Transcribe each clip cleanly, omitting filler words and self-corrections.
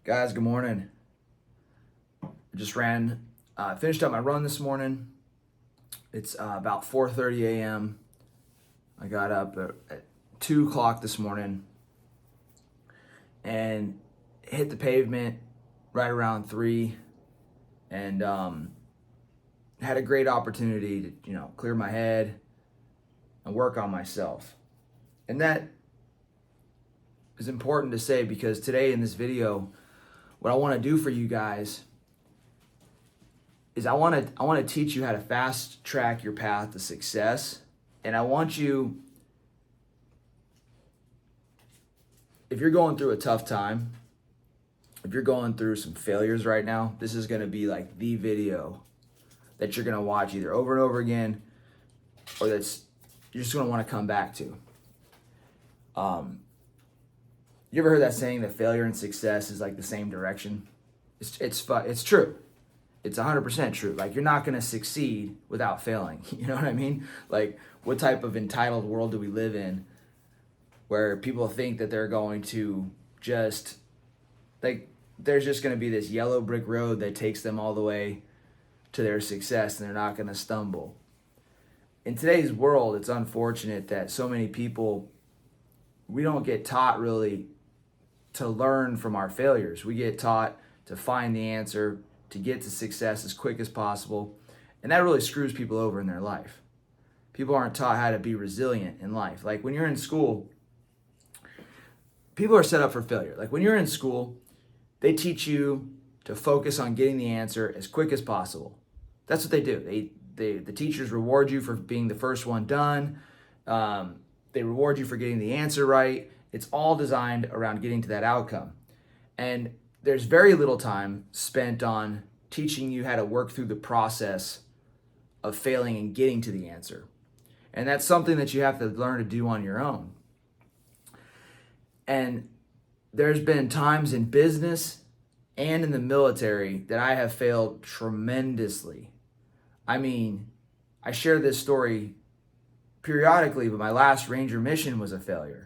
Guys, good morning. I just finished up my run this morning. It's about 4:30 a.m. I got up at 2 o'clock this morning and hit the pavement right around 3 and had a great opportunity to, clear my head and work on myself. And that is important to say because today in this video, what I want to do for you guys is I want to teach you how to fast track your path to success. And I want you, if you're going through a tough time, if you're going through some failures right now, this is going to be like the video that you're going to watch either over and over again or you're just going to want to come back to. You ever heard that saying that failure and success is like the same direction? It's true. It's 100% true. Like, you're not going to succeed without failing. You know what I mean? Like, what type of entitled world do we live in where people think that they're going to just, like, there's just going to be this yellow brick road that takes them all the way to their success and they're not going to stumble. In today's world, it's unfortunate that so many people, we don't get taught really to learn from our failures. We get taught to find the answer, to get to success as quick as possible. And that really screws people over in their life. People aren't taught how to be resilient in life. Like, when you're in school, people are set up for failure. Like, when you're in school, they teach you to focus on getting the answer as quick as possible. That's what they do. The teachers reward you for being the first one done. They reward you for getting the answer right. It's all designed around getting to that outcome. And there's very little time spent on teaching you how to work through the process of failing and getting to the answer. And that's something that you have to learn to do on your own. And there's been times in business and in the military that I have failed tremendously. I mean, I share this story periodically, but my last Ranger mission was a failure.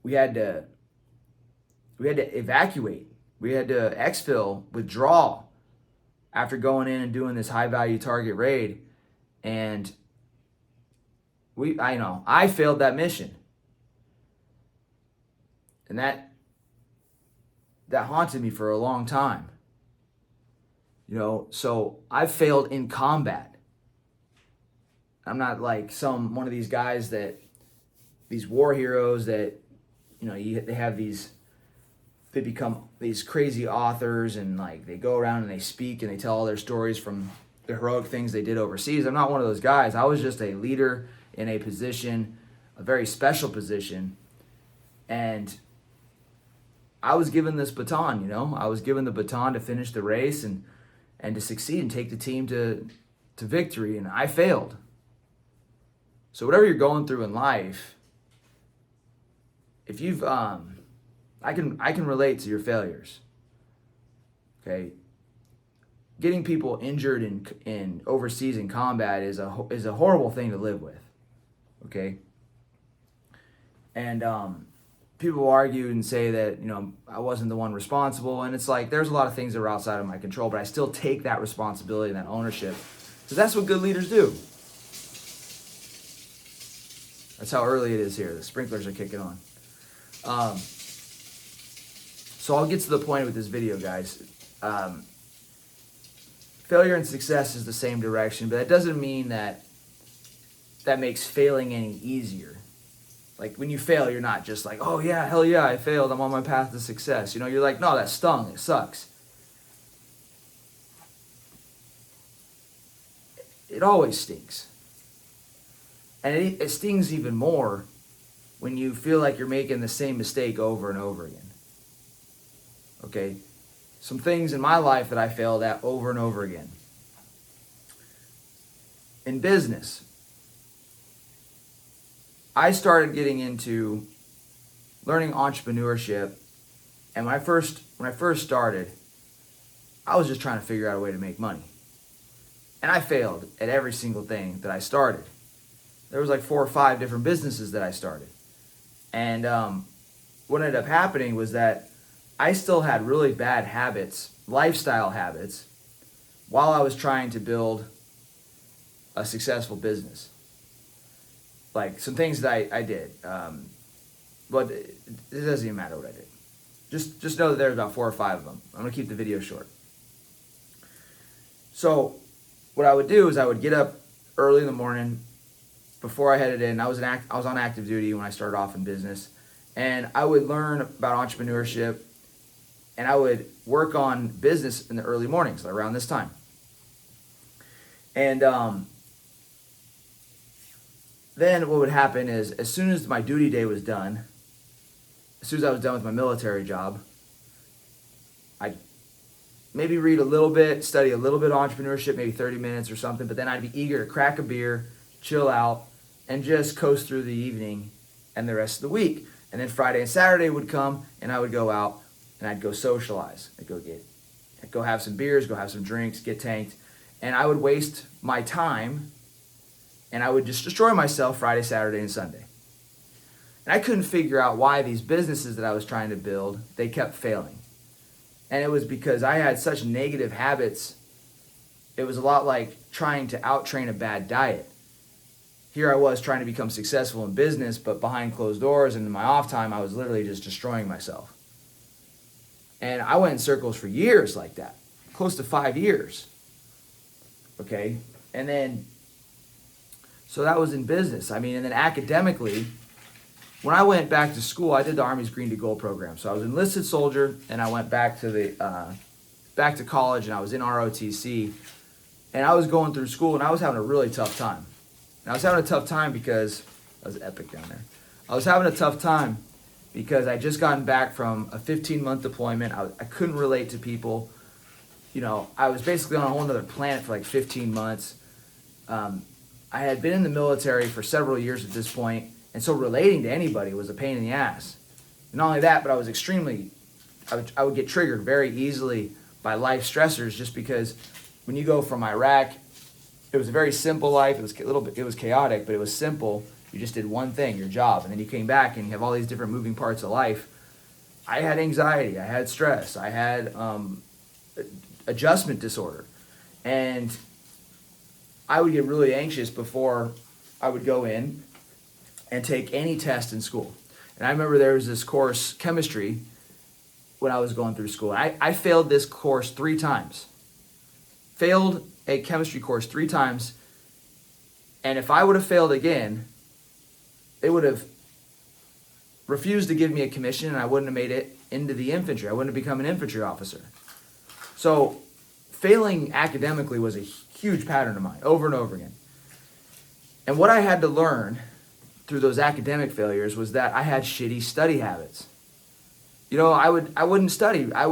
We had to evacuate. We had to exfil, withdraw after going in and doing this high value target raid. And I failed that mission. And that haunted me for a long time. So I failed in combat. I'm not like one of these guys these war heroes that, they become these crazy authors and like they go around and they speak and they tell all their stories from the heroic things they did overseas. I'm not one of those guys. I was just a leader in a position, a very special position. And I was given this baton, I was given the baton to finish the race and to succeed and take the team to victory. And I failed. So whatever you're going through in life, if you've, I can relate to your failures. Okay, getting people injured in overseas in combat is a horrible thing to live with. Okay, and people argue and say that I wasn't the one responsible, and it's like there's a lot of things that are outside of my control, but I still take that responsibility and that ownership because that's what good leaders do. That's how early it is here. The sprinklers are kicking on. So I'll get to the point with this video, guys. Failure and success is the same direction, but that doesn't mean that makes failing any easier. Like, when you fail, you're not just like, oh yeah, hell yeah, I failed, I'm on my path to success. You're like, no, that stung, it sucks. It always stings. And it stings even more when you feel like you're making the same mistake over and over again. Okay? Some things in my life that I failed at over and over again. In business, I started getting into learning entrepreneurship, and when I first started, I was just trying to figure out a way to make money. And I failed at every single thing that I started. There was like 4 or 5 different businesses that I started. And what ended up happening was that I still had really bad habits, lifestyle habits, while I was trying to build a successful business. Like some things that I did, but it doesn't even matter what I did. Just know that there's about 4 or 5 of them. I'm gonna keep the video short. So what I would do is I would get up early in the morning before I headed in. I was on active duty when I started off in business, and I would learn about entrepreneurship, and I would work on business in the early mornings, like around this time. And then what would happen is, as soon as my duty day was done, as soon as I was done with my military job, I'd maybe read a little bit, study a little bit of entrepreneurship, maybe 30 minutes or something, but then I'd be eager to crack a beer, chill out, and just coast through the evening and the rest of the week. And then Friday and Saturday would come, and I would go out and I'd go socialize. I'd go have some beers, go have some drinks, get tanked, and I would waste my time, and I would just destroy myself Friday, Saturday, and Sunday. And I couldn't figure out why these businesses that I was trying to build, they kept failing. And it was because I had such negative habits. It was a lot like trying to out-train a bad diet. Here I was trying to become successful in business, but behind closed doors and in my off time, I was literally just destroying myself. And I went in circles for years like that, close to 5 years. Okay? And then, so that was in business. I mean, and then academically, when I went back to school, I did the Army's Green to Gold program. So I was an enlisted soldier, and I went back to college, and I was in ROTC, and I was going through school, and I was having a really tough time. And I was having a tough time because that was epic down there. I was having a tough time because I just gotten back from a 15-month deployment. I couldn't relate to people. You know, I was basically on a whole other planet for like 15 months. I had been in the military for several years at this point, and so relating to anybody was a pain in the ass. And not only that, but I was I would get triggered very easily by life stressors, just because when you go from Iraq, it was a very simple life. It was chaotic, but it was simple. You just did one thing, your job, and then you came back and you have all these different moving parts of life. I had anxiety, I had stress, I had adjustment disorder, and I would get really anxious before I would go in and take any test in school. And I remember there was this course, chemistry, when I was going through school. I failed this course 3 times. Failed a chemistry course 3 times, and if I would have failed again, they would have refused to give me a commission, and I wouldn't have made it into the infantry. I wouldn't have become an infantry officer. So failing academically was a huge pattern of mine, over and over again. And what I had to learn through those academic failures was that I had shitty study habits. You know, I wouldn't study. I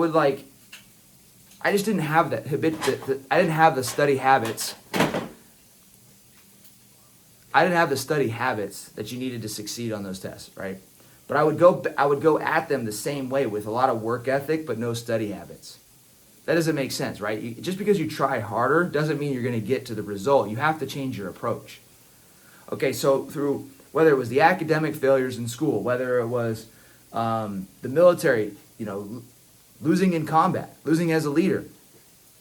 just didn't have that I didn't have the study habits. I didn't have the study habits that you needed to succeed on those tests, right? But I would go at them the same way, with a lot of work ethic, but no study habits. That doesn't make sense, right? Just because you try harder doesn't mean you're going to get to the result. You have to change your approach. Okay, so through, whether it was the academic failures in school, whether it was the military, you know, losing in combat, losing as a leader,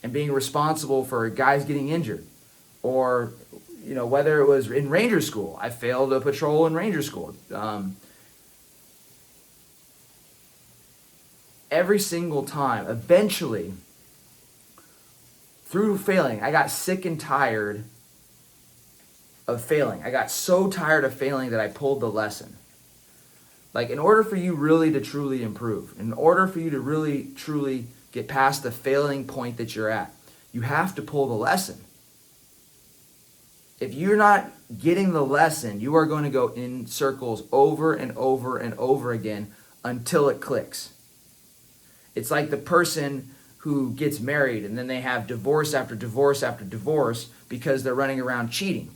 and being responsible for guys getting injured, or, you know, whether it was in Ranger School, I failed a patrol in Ranger School. Every single time, eventually, through failing, I got sick and tired of failing. I got so tired of failing that I pulled the lesson. Like, in order for you really to truly improve, in order for you to really truly get past the failing point that you're at, you have to pull the lesson. If you're not getting the lesson, you are going to go in circles over and over and over again until it clicks. It's like the person who gets married and then they have divorce after divorce after divorce because they're running around cheating.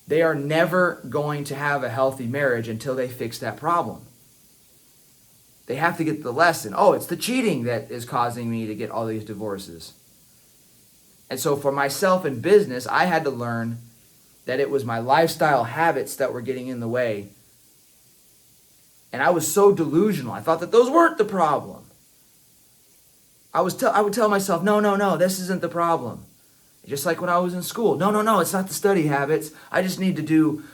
They are never going to have a healthy marriage until they fix that problem. They have to get the lesson. Oh, it's the cheating that is causing me to get all these divorces. And so for myself in business, I had to learn that it was my lifestyle habits that were getting in the way. And I was so delusional. I thought that those weren't the problem. I would tell myself, no, this isn't the problem. Just like when I was in school. No, it's not the study habits. I just need to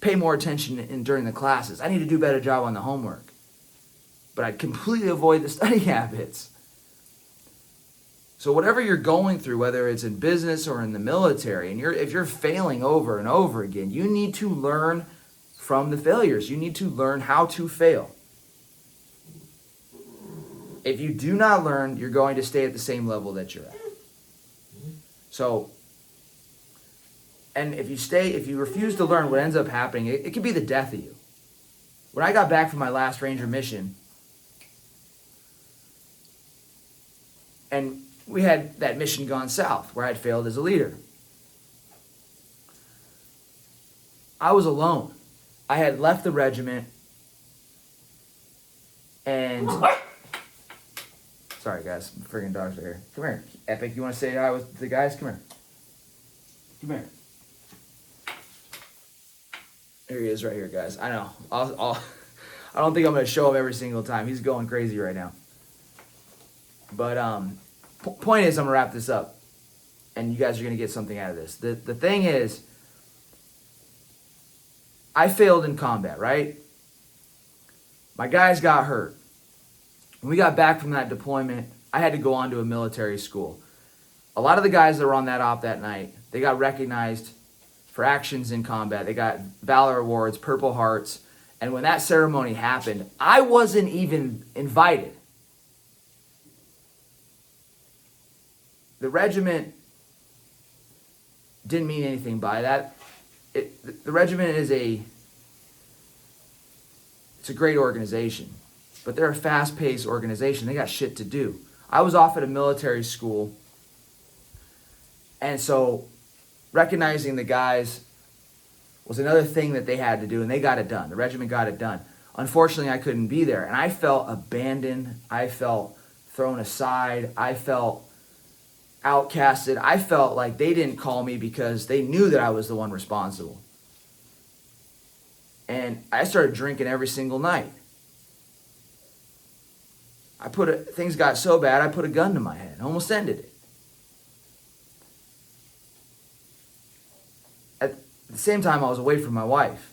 pay more attention during the classes. I need to do a better job on the homework. But I'd completely avoid the study habits. So whatever you're going through, whether it's in business or in the military, and if you're failing over and over again, you need to learn from the failures. You need to learn how to fail. If you do not learn, you're going to stay at the same level that you're at. So, and if you refuse to learn, what ends up happening, it could be the death of you. When I got back from my last Ranger mission, and we had that mission gone south, where I'd failed as a leader. I was alone. I had left the regiment, and... Sorry, guys. Friggin' dogs are here. Come here. Epic, you want to say hi with the guys? Come here. Come here. There he is right here, guys. I know. I don't think I'm going to show him every single time. He's going crazy right now. But point is, I'm going to wrap this up. And you guys are going to get something out of this. The thing is, I failed in combat, right? My guys got hurt. When we got back from that deployment, I had to go on to a military school. A lot of the guys that were on that op that night, they got recognized for actions in combat. They got Valor Awards, Purple Hearts. And when that ceremony happened, I wasn't even invited. The regiment didn't mean anything by that. The regiment is it's a great organization. But they're a fast-paced organization. They got shit to do. I was off at a military school. And so recognizing the guys was another thing that they had to do, and they got it done. The regiment got it done. Unfortunately, I couldn't be there, and I felt abandoned. I felt thrown aside. I felt outcasted. I felt like they didn't call me because they knew that I was the one responsible. And I started drinking every single night. Things got so bad, I put a gun to my head. I almost ended it. At the same time, I was away from my wife.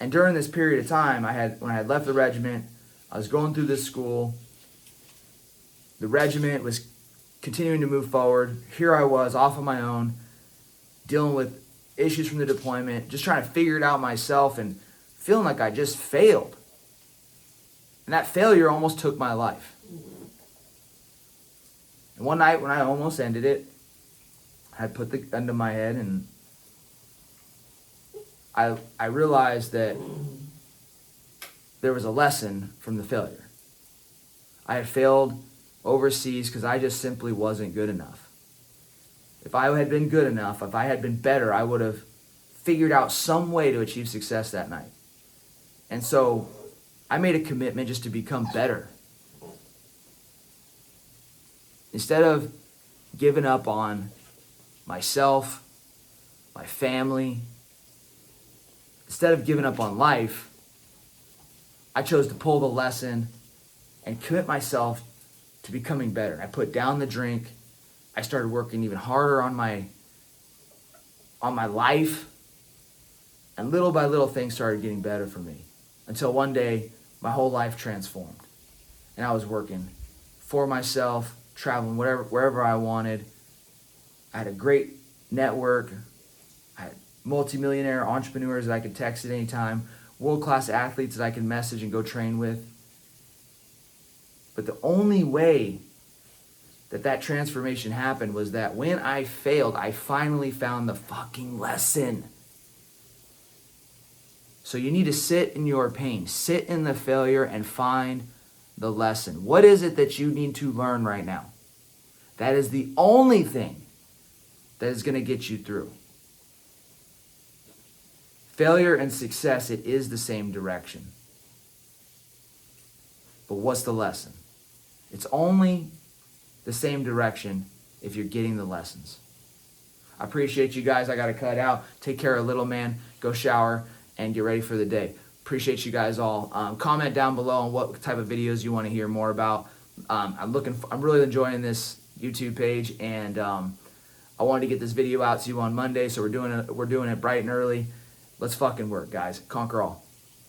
And during this period of time, when I had left the regiment, I was going through this school. The regiment was continuing to move forward. Here I was, off on my own, dealing with issues from the deployment, just trying to figure it out myself and feeling like I just failed. And that failure almost took my life. And one night when I almost ended it, I put the gun to my head and I realized that there was a lesson from the failure. I had failed overseas because I just simply wasn't good enough. If I had been good enough, if I had been better, I would have figured out some way to achieve success that night. And so I made a commitment just to become better. Instead of giving up on myself, my family, instead of giving up on life, I chose to pull the lesson and commit myself to becoming better. I put down the drink. I started working even harder on my life. And little by little, things started getting better for me. Until one day, my whole life transformed. And I was working for myself, traveling wherever I wanted. I had a great network. I had multimillionaire entrepreneurs that I could text at any time, world-class athletes that I could message and go train with. But the only way that transformation happened was that when I failed, I finally found the fucking lesson. So you need to sit in your pain, sit in the failure and find the lesson. What is it that you need to learn right now? That is the only thing that is going to get you through. Failure and success, it is the same direction. But what's the lesson? It's only the same direction if you're getting the lessons. I appreciate you guys. I got to cut out. Take care of little man. Go shower and get ready for the day. Appreciate you guys all. Comment down below on what type of videos you want to hear more about. I'm really enjoying this YouTube page, and I wanted to get this video out to you on Monday, so we're doing it bright and early. Let's fucking work, guys. Conquer all.